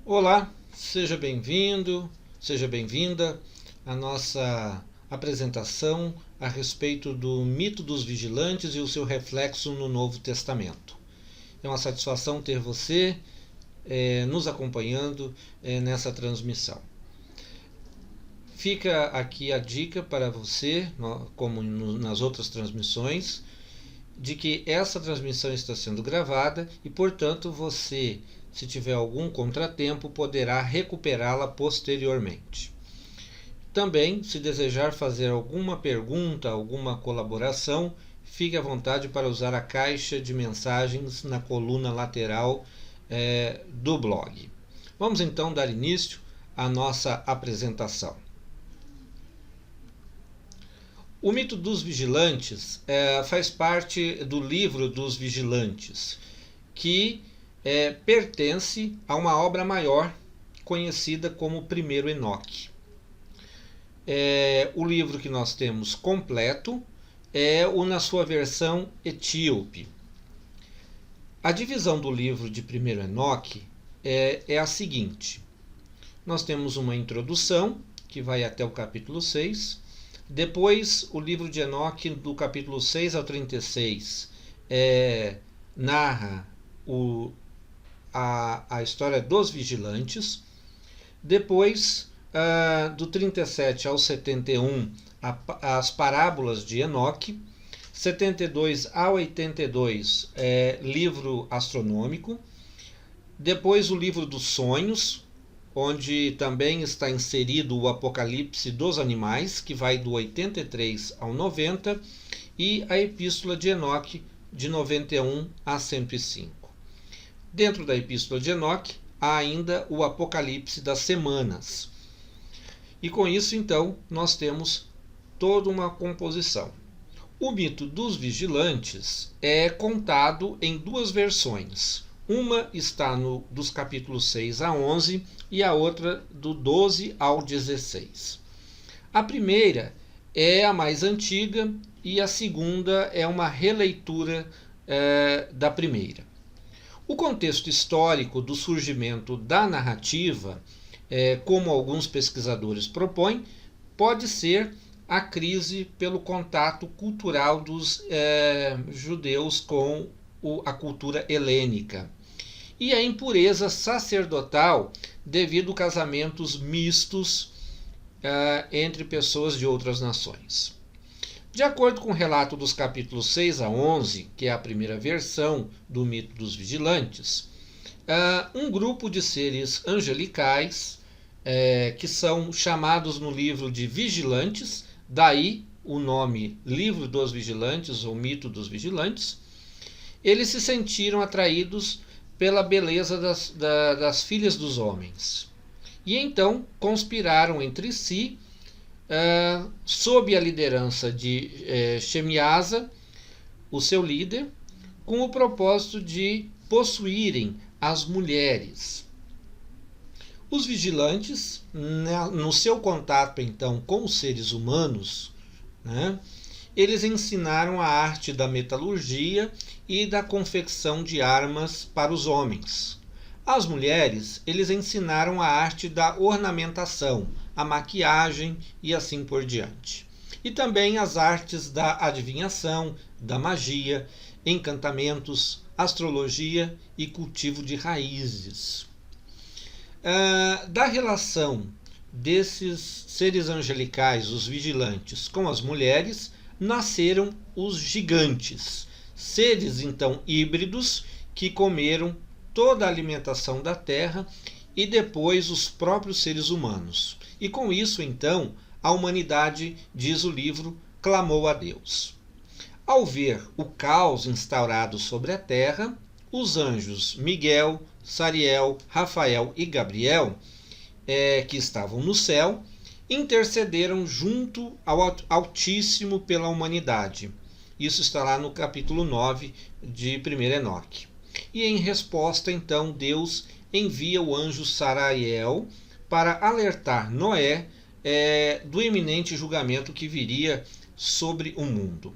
Olá, seja bem-vindo, seja bem-vinda à nossa apresentação a respeito do mito dos vigilantes e o seu reflexo no Novo Testamento. É uma satisfação ter você nos acompanhando nessa transmissão. Fica aqui a dica para você, como nas outras transmissões, de que essa transmissão está sendo gravada e, portanto, você, se tiver algum contratempo, poderá recuperá-la posteriormente. Também, se desejar fazer alguma pergunta, alguma colaboração, fique à vontade para usar a caixa de mensagens na coluna lateral do blog. Vamos então dar início à nossa apresentação. O mito dos vigilantes faz parte do livro dos vigilantes, que pertence a uma obra maior conhecida como o Primeiro Enoque. O livro que nós temos completo é o na sua versão etíope. A divisão do livro de Primeiro Enoque é a seguinte. Nós temos uma introdução, que vai até o capítulo 6. Depois, o livro de Enoque, do capítulo 6 ao 36, narra a história dos vigilantes. Depois, do 37 ao 71, as parábolas de Enoque. 72 a 82, livro astronômico. Depois, o livro dos sonhos, onde também está inserido o Apocalipse dos animais, que vai do 83 ao 90, e a Epístola de Enoque, de 91 a 105. Dentro da Epístola de Enoque, há ainda o Apocalipse das semanas. E com isso, então, nós temos toda uma composição. O mito dos vigilantes é contado em duas versões. Uma está dos capítulos 6 a 11 e a outra do 12 ao 16. A primeira é a mais antiga e a segunda é uma releitura da primeira. O contexto histórico do surgimento da narrativa, como alguns pesquisadores propõem, pode ser a crise pelo contato cultural dos judeus com a cultura helênica e a impureza sacerdotal devido a casamentos mistos entre pessoas de outras nações. De acordo com o relato dos capítulos 6 a 11, que é a primeira versão do mito dos vigilantes, um grupo de seres angelicais, que são chamados no livro de vigilantes, daí o nome Livro dos Vigilantes ou Mito dos Vigilantes, eles se sentiram atraídos pela beleza das filhas dos homens. E então conspiraram entre si, sob a liderança de Shemiasa, o seu líder, com o propósito de possuírem as mulheres. Os vigilantes, no seu contato então com os seres humanos, eles ensinaram a arte da metalurgia e da confecção de armas para os homens. Às mulheres, eles ensinaram a arte da ornamentação, a maquiagem e assim por diante. E também as artes da adivinhação, da magia, encantamentos, astrologia e cultivo de raízes. Da relação desses seres angelicais, os vigilantes, com as mulheres, nasceram os gigantes, seres então híbridos que comeram toda a alimentação da terra e depois os próprios seres humanos. E com isso, então, a humanidade, diz o livro, clamou a Deus. Ao ver o caos instaurado sobre a terra, os anjos Miguel, Sariel, Rafael e Gabriel, que estavam no céu, intercederam junto ao Altíssimo pela humanidade. Isso está lá no capítulo 9 de 1 Enoque. E em resposta, então, Deus envia o anjo Sarael para alertar Noé do iminente julgamento que viria sobre o mundo.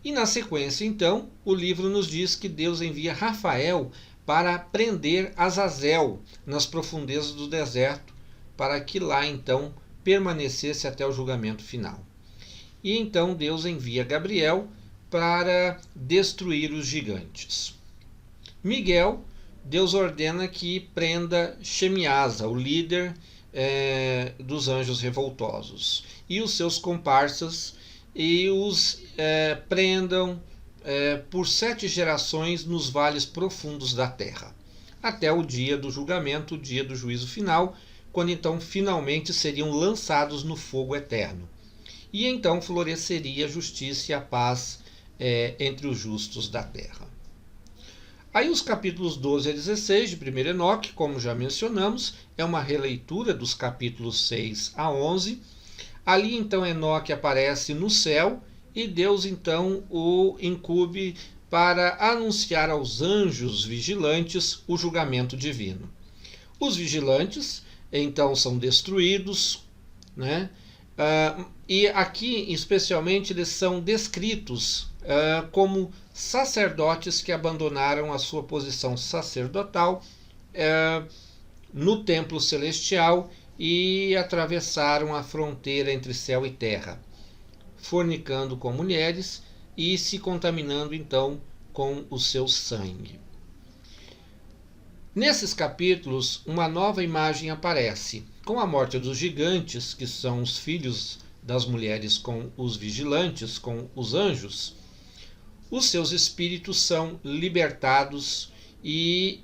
E na sequência, então, o livro nos diz que Deus envia Rafael para prender Azazel nas profundezas do deserto, para que lá então permanecesse até o julgamento final. E então Deus envia Gabriel para destruir os gigantes. Miguel, Deus ordena que prenda Shemiasa, o líder dos anjos revoltosos, e os seus comparsas, e os prendam por 7 gerações nos vales profundos da terra, até o dia do julgamento, o dia do juízo final, quando então finalmente seriam lançados no fogo eterno. E então floresceria a justiça e a paz entre os justos da terra. Aí os capítulos 12 a 16 de 1 Enoque, como já mencionamos, é uma releitura dos capítulos 6 a 11. Ali então Enoque aparece no céu e Deus então o incube para anunciar aos anjos vigilantes o julgamento divino. Os vigilantes então são destruídos, né? E aqui especialmente eles são descritos como sacerdotes que abandonaram a sua posição sacerdotal no templo celestial e atravessaram a fronteira entre céu e terra, fornicando com mulheres e se contaminando então com o seu sangue. Nesses capítulos, uma nova imagem aparece. Com a morte dos gigantes, que são os filhos das mulheres com os vigilantes, com os anjos, os seus espíritos são libertados e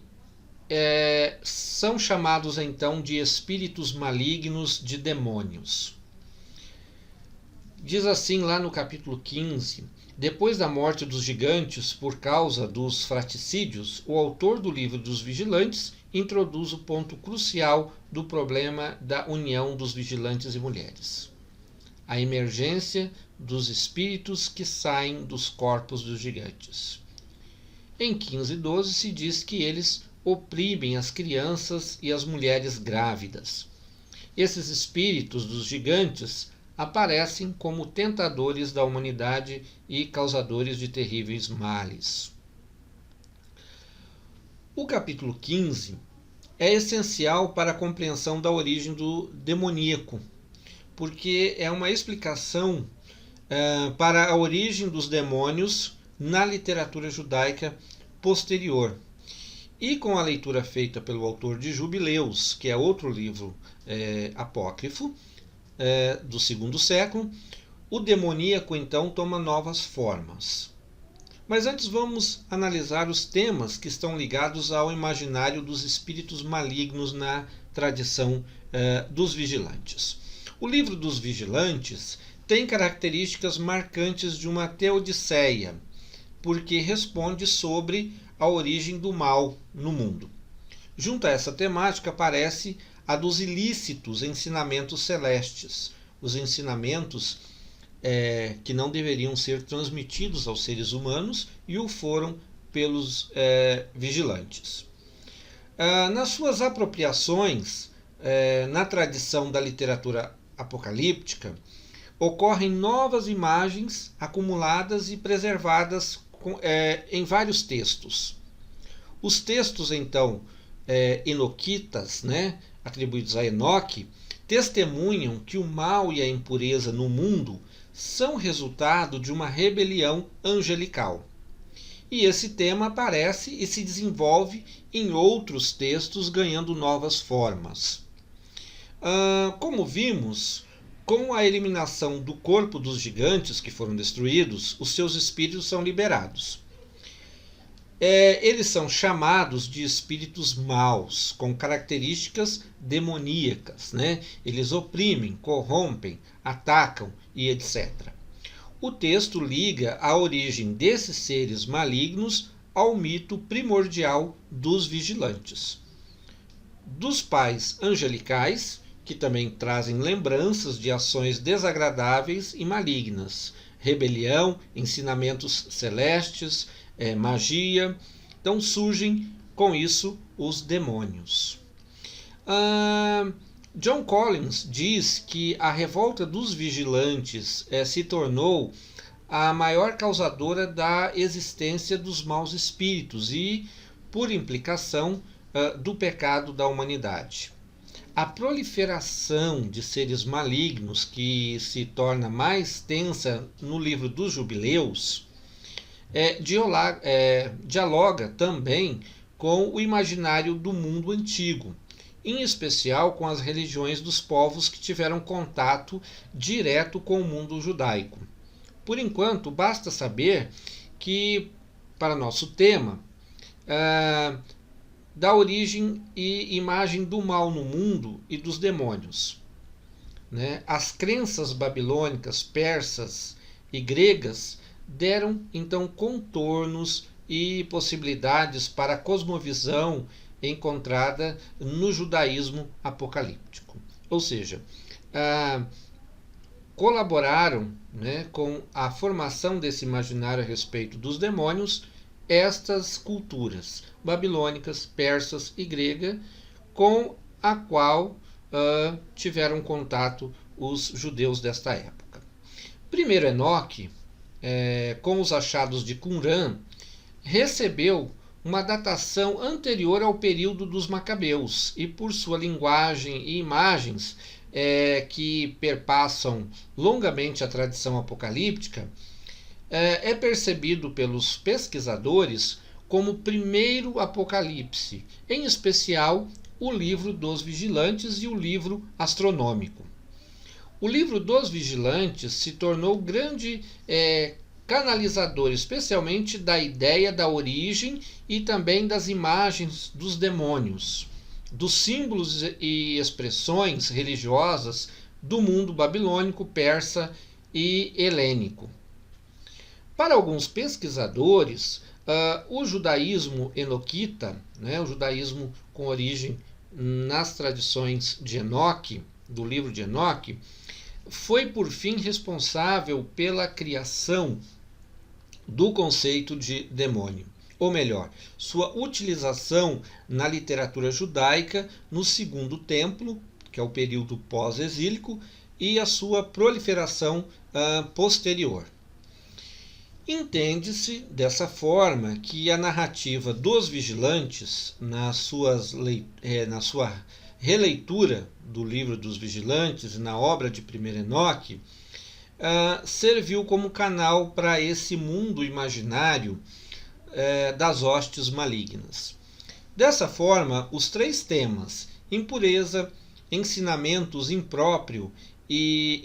são chamados então de espíritos malignos, de demônios. Diz assim lá no capítulo 15: depois da morte dos gigantes por causa dos fratricídios, o autor do livro dos vigilantes introduz o ponto crucial do problema da união dos vigilantes e mulheres: a emergência dos espíritos que saem dos corpos dos gigantes. Em 15:12 se diz que eles oprimem as crianças e as mulheres grávidas. Esses espíritos dos gigantes aparecem como tentadores da humanidade e causadores de terríveis males. O capítulo 15 é essencial para a compreensão da origem do demoníaco, porque é uma explicação para a origem dos demônios na literatura judaica posterior. E com a leitura feita pelo autor de Jubileus, que é outro livro apócrifo, do segundo século, o demoníaco então toma novas formas. Mas antes vamos analisar os temas que estão ligados ao imaginário dos espíritos malignos na tradição dos vigilantes. O livro dos vigilantes tem características marcantes de uma teodiceia, porque responde sobre a origem do mal no mundo. Junto a essa temática aparece a dos ilícitos ensinamentos celestes, os ensinamentos que não deveriam ser transmitidos aos seres humanos e o foram pelos vigilantes. Nas suas apropriações, na tradição da literatura apocalíptica, ocorrem novas imagens acumuladas e preservadas em vários textos. Os textos, então, enoquitas, atribuídos a Enoque, testemunham que o mal e a impureza no mundo são resultado de uma rebelião angelical. E esse tema aparece e se desenvolve em outros textos, ganhando novas formas. Como vimos, com a eliminação do corpo dos gigantes que foram destruídos, os seus espíritos são liberados. Eles são chamados de espíritos maus, com características demoníacas, Eles oprimem, corrompem, atacam e etc. O texto liga a origem desses seres malignos ao mito primordial dos vigilantes. Dos pais angelicais, que também trazem lembranças de ações desagradáveis e malignas, rebelião, ensinamentos celestes, magia. Então surgem com isso os demônios. John Collins diz que a revolta dos vigilantes se tornou a maior causadora da existência dos maus espíritos e por implicação do pecado da humanidade. A proliferação de seres malignos, que se torna mais tensa no livro dos Jubileus, dialoga também com o imaginário do mundo antigo, em especial com as religiões dos povos que tiveram contato direto com o mundo judaico. Por enquanto, basta saber que, para nosso tema, da origem e imagem do mal no mundo e dos demônios. As crenças babilônicas, persas e gregas deram então contornos e possibilidades para a cosmovisão encontrada no judaísmo apocalíptico. Ou seja, colaboraram com a formação desse imaginário a respeito dos demônios estas culturas babilônicas, persas e grega, com a qual tiveram contato os judeus desta época. Primeiro Enoque, com os achados de Qumran, recebeu uma datação anterior ao período dos Macabeus e, por sua linguagem e imagens que perpassam longamente a tradição apocalíptica, é percebido pelos pesquisadores como o primeiro Apocalipse, em especial o livro dos Vigilantes e o livro astronômico. O livro dos Vigilantes se tornou grande canalizador, especialmente da ideia da origem e também das imagens dos demônios, dos símbolos e expressões religiosas do mundo babilônico, persa e helênico. Para alguns pesquisadores, o judaísmo enoquita, o judaísmo com origem nas tradições de Enoque, do livro de Enoque, foi por fim responsável pela criação do conceito de demônio, ou melhor, sua utilização na literatura judaica no Segundo Templo, que é o período pós-exílico, e a sua proliferação posterior. Entende-se dessa forma que a narrativa dos Vigilantes, na sua releitura do livro dos Vigilantes e na obra de Primeiro Enoque, serviu como canal para esse mundo imaginário das hostes malignas. Dessa forma, os três temas, impureza, ensinamentos impróprios e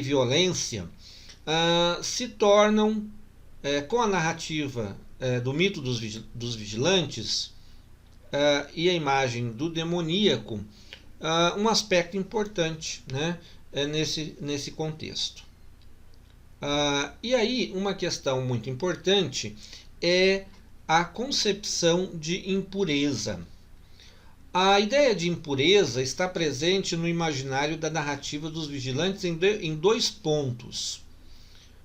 violência, se tornam, com a narrativa do mito dos vigilantes e a imagem do demoníaco, um aspecto importante nesse contexto. E aí, uma questão muito importante é a concepção de impureza. A ideia de impureza está presente no imaginário da narrativa dos vigilantes em dois pontos.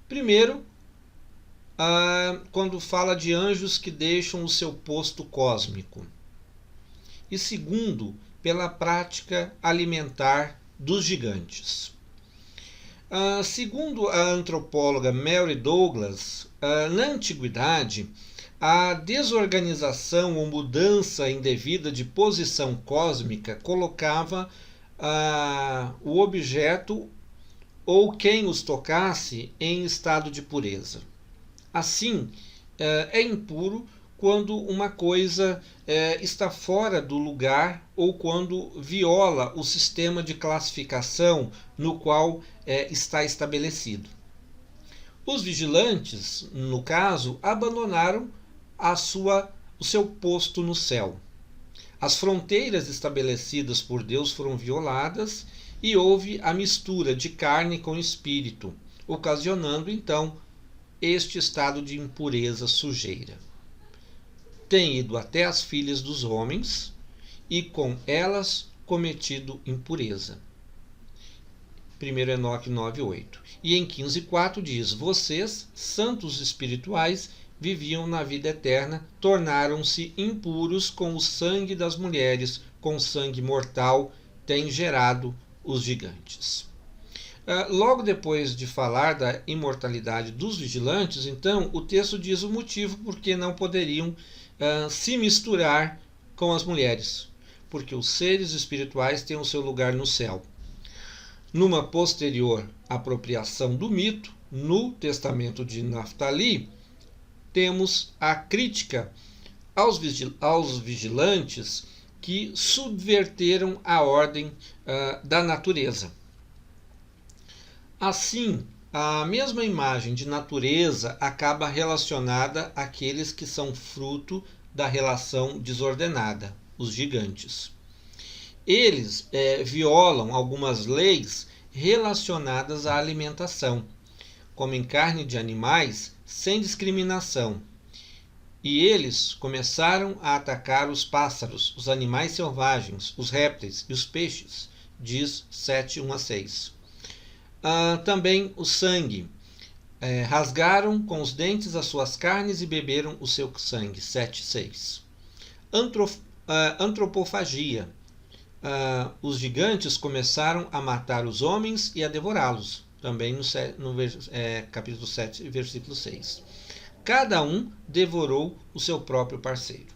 Primeiro, quando fala de anjos que deixam o seu posto cósmico. E segundo, pela prática alimentar dos gigantes. Segundo a antropóloga Mary Douglas, na antiguidade, a desorganização ou mudança indevida de posição cósmica colocava o objeto ou quem os tocasse em estado de pureza. Assim, é impuro quando uma coisa está fora do lugar ou quando viola o sistema de classificação no qual está estabelecido. Os vigilantes, no caso, abandonaram o seu posto no céu. As fronteiras estabelecidas por Deus foram violadas e houve a mistura de carne com espírito, ocasionando então este estado de impureza sujeira. Tem ido até as filhas dos homens e com elas cometido impureza. 1 Enoque 9:8. E em 15:4 diz: vocês, santos espirituais, viviam na vida eterna, tornaram-se impuros com o sangue das mulheres, com sangue mortal, têm gerado os gigantes. Logo depois de falar da imortalidade dos vigilantes, então, o texto diz o motivo por que não poderiam se misturar com as mulheres, porque os seres espirituais têm o seu lugar no céu. Numa posterior apropriação do mito, no testamento de Naftali, temos a crítica aos vigilantes que subverteram a ordem da natureza. Assim, a mesma imagem de natureza acaba relacionada àqueles que são fruto da relação desordenada, os gigantes. Eles violam algumas leis relacionadas à alimentação, comem carne de animais sem discriminação. E eles começaram a atacar os pássaros, os animais selvagens, os répteis e os peixes, diz 7:1-6. Também o sangue. Rasgaram com os dentes as suas carnes e beberam o seu sangue, 7:6. Antropofagia. Os gigantes começaram a matar os homens e a devorá-los, também no capítulo 7, versículo 6. Cada um devorou o seu próprio parceiro.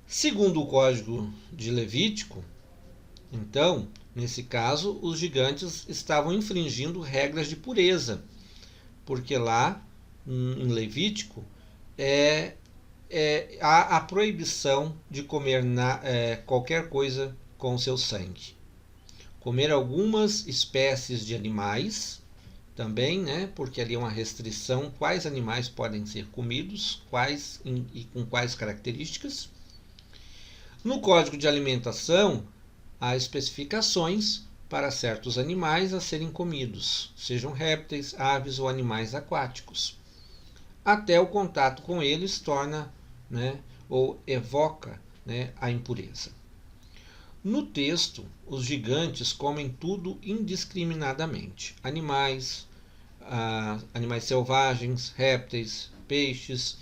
Segundo o Código de Levítico, então, nesse caso, os gigantes estavam infringindo regras de pureza, porque lá, em Levítico, há a proibição de comer qualquer coisa com seu sangue. Comer algumas espécies de animais, também, porque ali é uma restrição quais animais podem ser comidos, e com quais características. No Código de Alimentação, há especificações para certos animais a serem comidos, sejam répteis, aves ou animais aquáticos. Até o contato com eles torna, ou evoca, a impureza. No texto, os gigantes comem tudo indiscriminadamente: animais selvagens, répteis, peixes.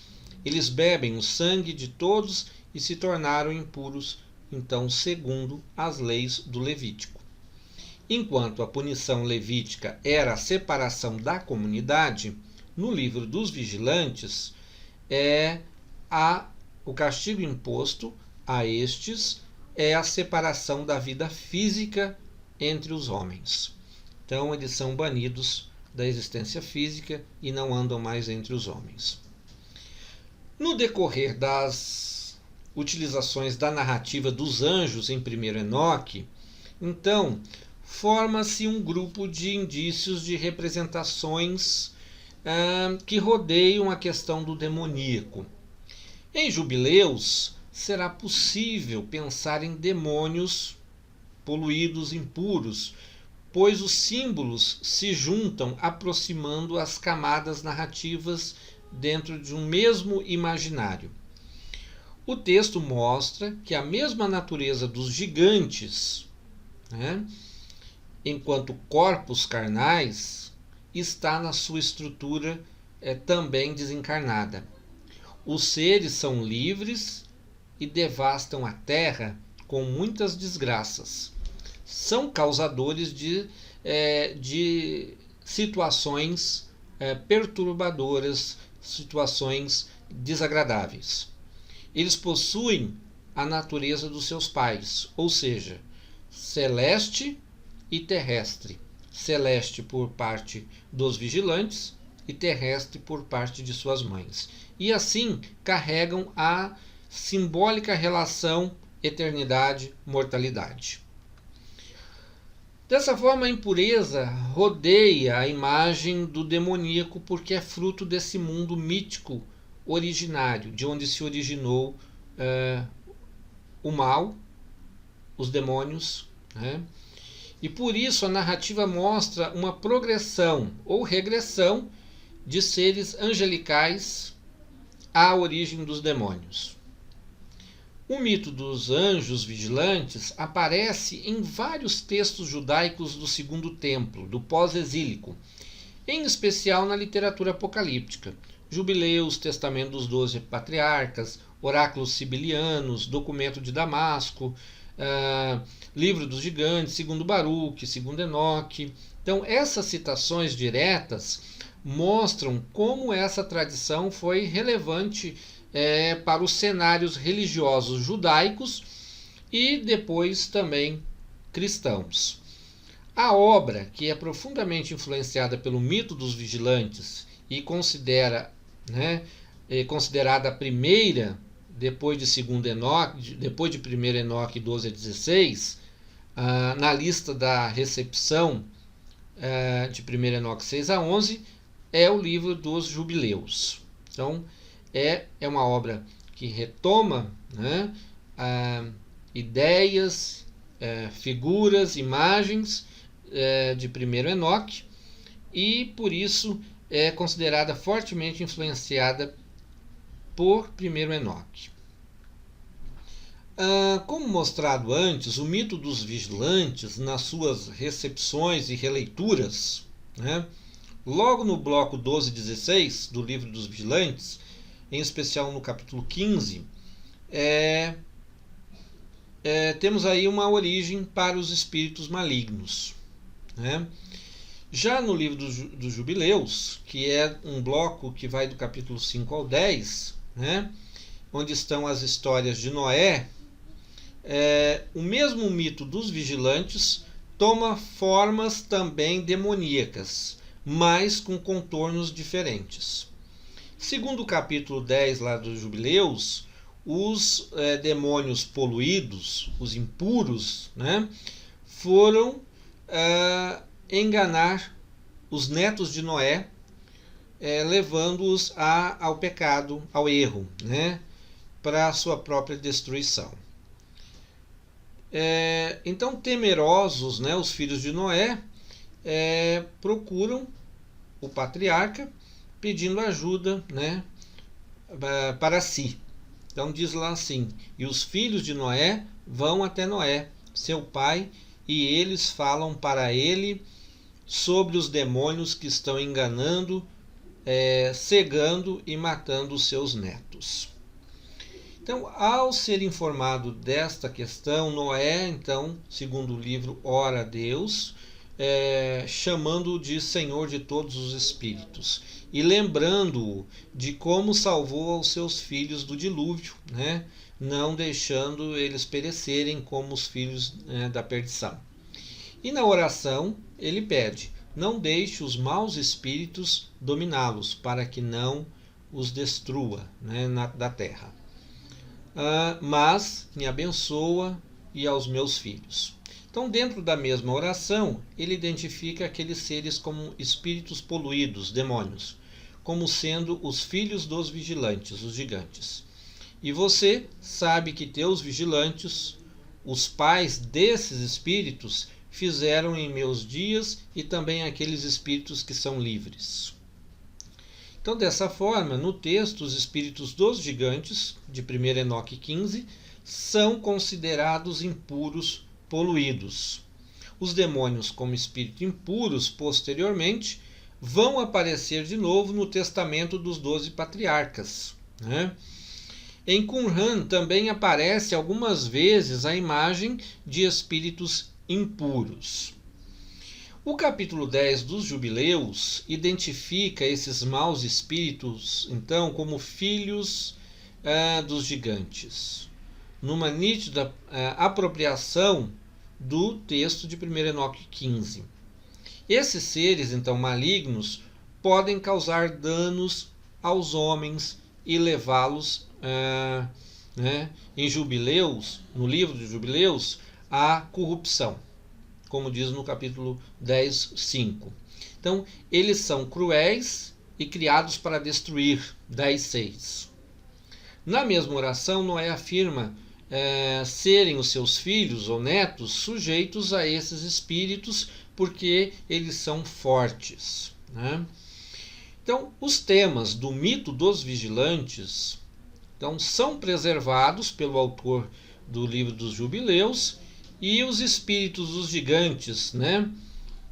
Eles bebem o sangue de todos e se tornaram impuros, então, segundo as leis do Levítico. Enquanto a punição levítica era a separação da comunidade, no livro dos vigilantes o castigo imposto a estes é a separação da vida física entre os homens. Então, eles são banidos da existência física e não andam mais entre os homens. No decorrer das utilizações da narrativa dos anjos em 1º Enoque, então, forma-se um grupo de indícios de representações que rodeiam a questão do demoníaco. Em Jubileus, será possível pensar em demônios poluídos, impuros, pois os símbolos se juntam, aproximando as camadas narrativas dentro de um mesmo imaginário. O texto mostra que a mesma natureza dos gigantes, enquanto corpos carnais, está na sua estrutura também desencarnada. Os seres são livres e devastam a terra com muitas desgraças. São causadores de situações perturbadoras, situações desagradáveis. Eles possuem a natureza dos seus pais, ou seja, celeste e terrestre. Celeste por parte dos vigilantes e terrestre por parte de suas mães. E assim carregam a simbólica relação eternidade-mortalidade. Dessa forma, a impureza rodeia a imagem do demoníaco porque é fruto desse mundo mítico originário, de onde se originou o mal, os demônios. E por isso a narrativa mostra uma progressão ou regressão de seres angelicais à origem dos demônios. O mito dos anjos vigilantes aparece em vários textos judaicos do Segundo Templo, do pós-exílico, em especial na literatura apocalíptica. Jubileus, Testamento dos 12 Patriarcas, Oráculos Sibilianos, Documento de Damasco, Livro dos Gigantes, Segundo Baruque, Segundo Enoque. Então, essas citações diretas mostram como essa tradição foi relevante para os cenários religiosos judaicos e depois também cristãos. A obra, que é profundamente influenciada pelo mito dos vigilantes e considerada a primeira depois de primeiro Enoque 12 a 16, na lista da recepção de primeiro Enoque 6 a 11, é o livro dos Jubileus. Então, é uma obra que retoma, ideias, figuras, imagens de primeiro Enoque, e por isso é considerada fortemente influenciada por primeiro Enoque. Como mostrado antes, o mito dos vigilantes, nas suas recepções e releituras, logo no bloco 12 e 16 do livro dos vigilantes, em especial no capítulo 15, temos aí uma origem para os espíritos malignos. Já no livro dos Jubileus, que é um bloco que vai do capítulo 5 ao 10, onde estão as histórias de Noé, o mesmo mito dos vigilantes toma formas também demoníacas, mas com contornos diferentes. Segundo o capítulo 10 lá dos Jubileus, os demônios poluídos, os impuros, foram enganar os netos de Noé, levando-os ao pecado, ao erro, para a sua própria destruição. Então, temerosos, os filhos de Noé procuram o patriarca pedindo ajuda, para si. Então diz lá assim: e os filhos de Noé vão até Noé, seu pai, e eles falam para ele sobre os demônios que estão enganando, cegando e matando os seus netos. Então, ao ser informado desta questão, Noé, então, segundo o livro, ora a Deus, chamando-o de Senhor de todos os espíritos, e lembrando-o de como salvou os seus filhos do dilúvio, não deixando eles perecerem como os filhos da perdição. E na oração ele pede: não deixe os maus espíritos dominá-los, para que não os destrua da terra, mas me abençoa e aos meus filhos. Então, dentro da mesma oração, ele identifica aqueles seres como espíritos poluídos, demônios, como sendo os filhos dos vigilantes, os gigantes. E você sabe que teus vigilantes, os pais desses espíritos, fizeram em meus dias, e também aqueles espíritos que são livres. Então, dessa forma, no texto, os espíritos dos gigantes, de 1 Enoque 15, são considerados impuros, poluídos. Os demônios, como espíritos impuros, posteriormente, vão aparecer de novo no testamento dos 12 patriarcas. Em Qumran também aparece algumas vezes a imagem de espíritos impuros. O capítulo 10 dos Jubileus identifica esses maus espíritos, então, como filhos dos gigantes, numa nítida apropriação do texto de 1 Enoque 15. Esses seres, então, malignos, podem causar danos aos homens e levá-los, em Jubileus, no livro de Jubileus, à corrupção, como diz no capítulo 10, 5. Então, eles são cruéis e criados para destruir, 10, 6. Na mesma oração, Noé afirma serem os seus filhos ou netos sujeitos a esses espíritos, porque eles são fortes. Então, os temas do mito dos vigilantes são preservados pelo autor do livro dos Jubileus, e os espíritos dos gigantes,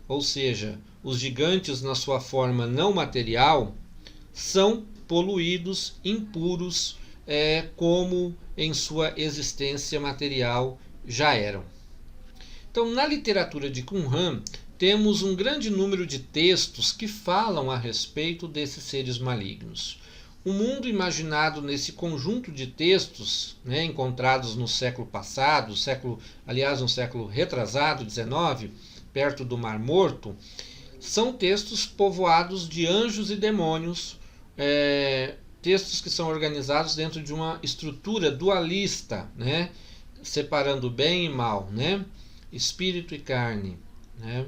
ou seja, os gigantes na sua forma não material, são poluídos, impuros, como em sua existência material já eram. Então, na literatura de Qumran, temos um grande número de textos que falam a respeito desses seres malignos. O mundo imaginado nesse conjunto de textos, né, encontrados no século passado, no século retrasado, 19, perto do Mar Morto, são textos povoados de anjos e demônios, textos que são organizados dentro de uma estrutura dualista, né, separando bem e mal, né, espírito e carne, né,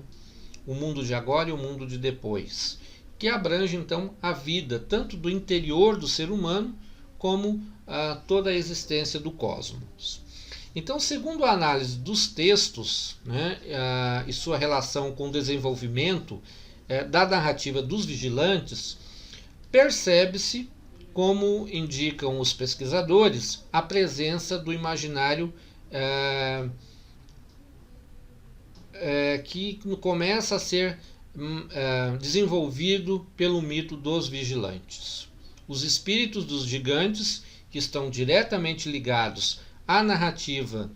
o mundo de agora e o mundo de depois, que abrange então a vida tanto do interior do ser humano como toda a existência do cosmos. Então, segundo a análise dos textos, né, e sua relação com o desenvolvimento da narrativa dos vigilantes, percebe-se, como indicam os pesquisadores, a presença do imaginário que começa a ser desenvolvido pelo mito dos vigilantes. Os espíritos dos gigantes, que estão diretamente ligados à narrativa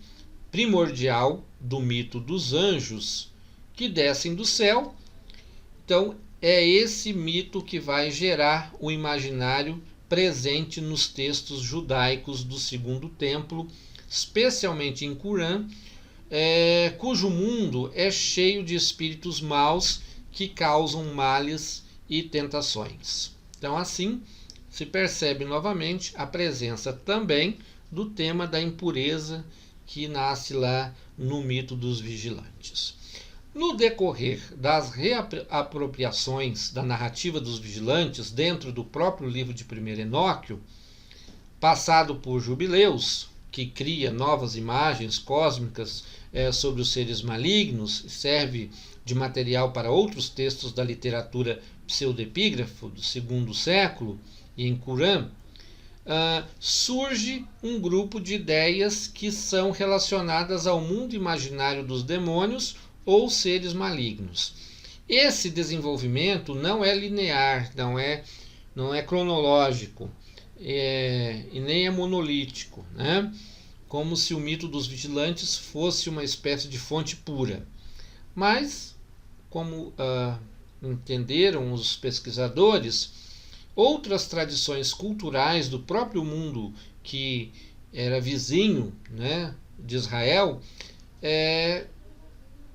primordial do mito dos anjos que descem do céu. Então, é esse mito que vai gerar o imaginário presente nos textos judaicos do Segundo Templo, especialmente em Qurã, cujo mundo é cheio de espíritos maus que causam males e tentações. Então, assim, se percebe novamente a presença também do tema da impureza que nasce lá no mito dos vigilantes. No decorrer das reapropriações da narrativa dos vigilantes dentro do próprio livro de 1º Enoque, passado por Jubileus, que cria novas imagens cósmicas sobre os seres malignos e serve de material para outros textos da literatura pseudepígrafa do segundo século e em Qurã, surge um grupo de ideias que são relacionadas ao mundo imaginário dos demônios ou seres malignos. Esse desenvolvimento não é linear, não é cronológico e nem é monolítico, né? Como se o mito dos vigilantes fosse uma espécie de fonte pura. Mas, como entenderam os pesquisadores, outras tradições culturais do próprio mundo que era vizinho, né, de Israel,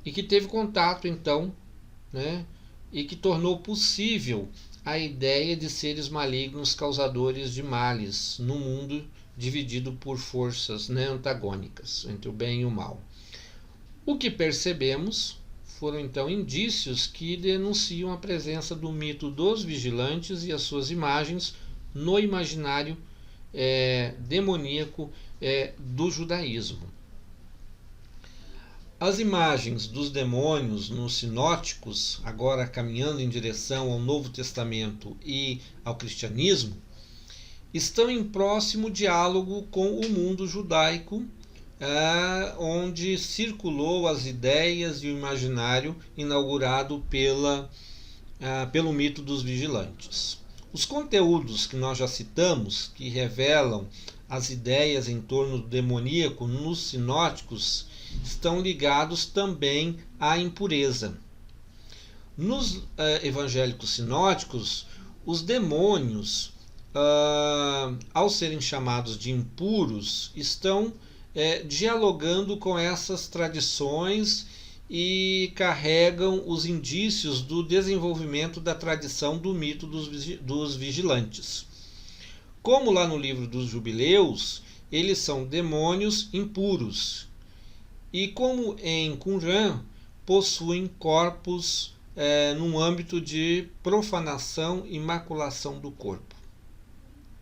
e que teve contato então, né, e que tornou possível a ideia de seres malignos causadores de males no mundo dividido por forças, né, antagônicas entre o bem e o mal. O que percebemos foram então indícios que denunciam a presença do mito dos vigilantes e as suas imagens no imaginário demoníaco do judaísmo. As imagens dos demônios nos sinóticos, agora caminhando em direção ao Novo Testamento e ao cristianismo, estão em próximo diálogo com o mundo judaico, onde circulou as ideias e o imaginário inaugurado pelo mito dos vigilantes. Os conteúdos que nós já citamos, que revelam as ideias em torno do demoníaco nos sinóticos, estão ligados também à impureza. Nos evangélicos sinóticos, os demônios, ao serem chamados de impuros, estão dialogando com essas tradições e carregam os indícios do desenvolvimento da tradição do mito dos vigilantes. Como lá no livro dos Jubileus, eles são demônios impuros. E como em Qumran, possuem corpos num âmbito de profanação e maculação do corpo.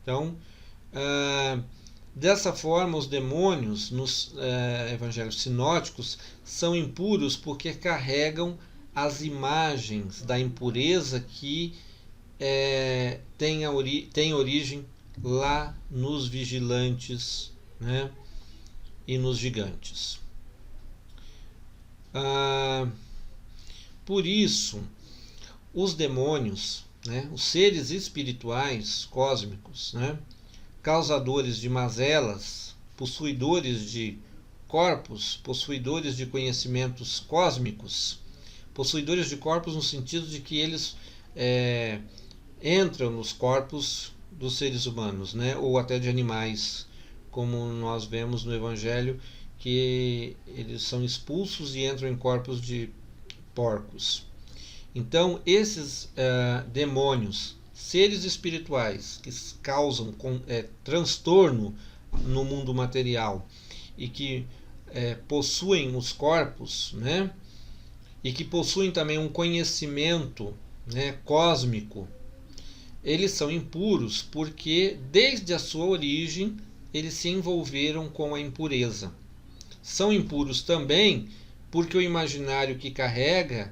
Então, dessa forma, os demônios nos evangelhos sinóticos são impuros porque carregam as imagens da impureza que tem origem lá nos vigilantes, né, e nos gigantes. Por isso, os demônios, né, os seres espirituais cósmicos, né, causadores de mazelas, possuidores de corpos, possuidores de conhecimentos cósmicos, possuidores de corpos no sentido de que eles entram nos corpos dos seres humanos, né? Ou até de animais, como nós vemos no Evangelho, que eles são expulsos e entram em corpos de porcos. Então, esses demônios, seres espirituais que causam transtorno no mundo material e que possuem os corpos, né? E que possuem também um conhecimento, né, cósmico, eles são impuros porque, desde a sua origem, eles se envolveram com a impureza. São impuros também porque o imaginário que carrega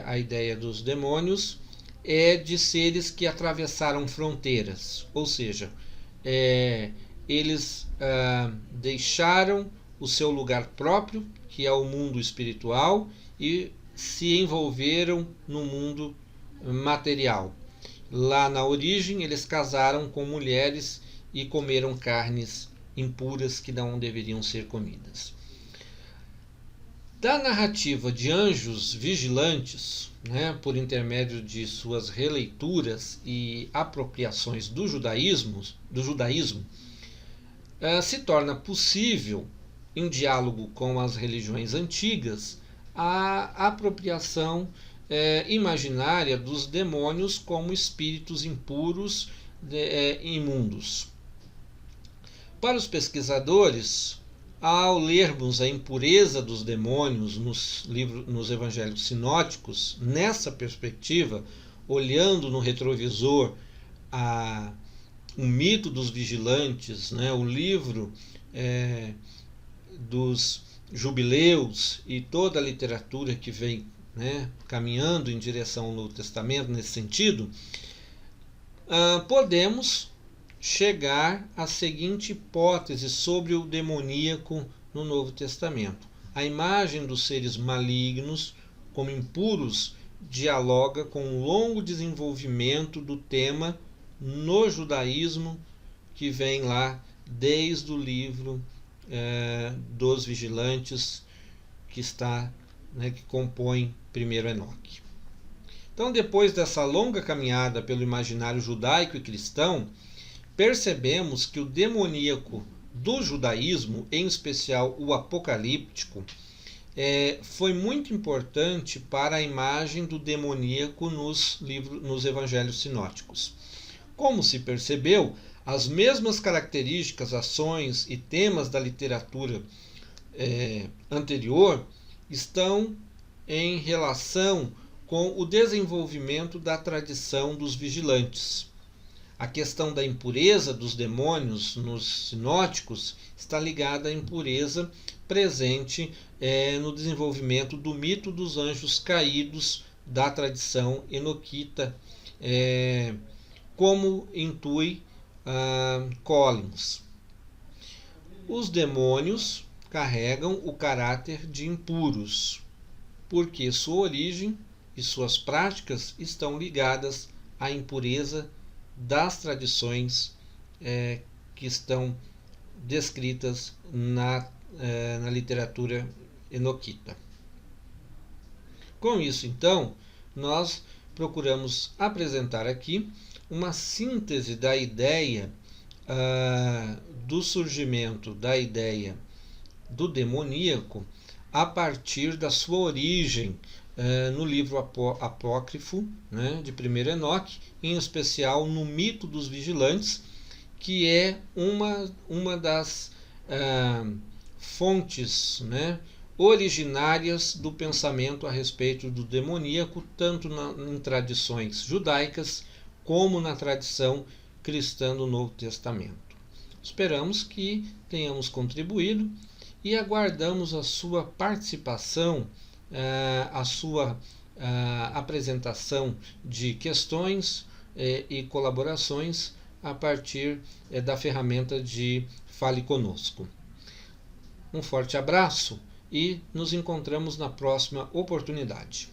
a ideia dos demônios é de seres que atravessaram fronteiras, ou seja, eles deixaram o seu lugar próprio, que é o mundo espiritual, e se envolveram no mundo material. Lá na origem, eles casaram com mulheres e comeram carnes impuras que não deveriam ser comidas. Da narrativa de anjos vigilantes, né, por intermédio de suas releituras e apropriações do judaísmo, se torna possível, em diálogo com as religiões antigas, a apropriação imaginária dos demônios como espíritos impuros, imundos. Para os pesquisadores, ao lermos a impureza dos demônios nos evangelhos sinóticos, nessa perspectiva, olhando no retrovisor o mito dos vigilantes, né, o livro dos jubileus e toda a literatura que vem, né, caminhando em direção ao Novo Testamento nesse sentido, podemos chegar à seguinte hipótese sobre o demoníaco no Novo Testamento. A imagem dos seres malignos como impuros dialoga com um longo desenvolvimento do tema no judaísmo, que vem lá desde o livro dos vigilantes, que está, né, que compõe primeiro Enoque. Então, depois dessa longa caminhada pelo imaginário judaico e cristão, percebemos que o demoníaco do judaísmo, em especial o apocalíptico, foi muito importante para a imagem do demoníaco nos evangelhos sinóticos. Como se percebeu, as mesmas características, ações e temas da literatura anterior estão em relação com o desenvolvimento da tradição dos vigilantes. A questão da impureza dos demônios nos sinóticos está ligada à impureza presente no desenvolvimento do mito dos anjos caídos da tradição enoquita, como intui Collins. Os demônios carregam o caráter de impuros, porque sua origem e suas práticas estão ligadas à impureza das tradições que estão descritas na literatura enoquita. Com isso, então, nós procuramos apresentar aqui uma síntese da ideia do surgimento da ideia do demoníaco a partir da sua origem no livro apócrifo, né, de 1º Enoque, em especial no mito dos vigilantes, que é uma das fontes, né, originárias do pensamento a respeito do demoníaco, tanto em tradições judaicas como na tradição cristã do Novo Testamento. Esperamos que tenhamos contribuído e aguardamos a sua participação, a sua apresentação de questões e colaborações a partir da ferramenta de Fale Conosco. Um forte abraço e nos encontramos na próxima oportunidade.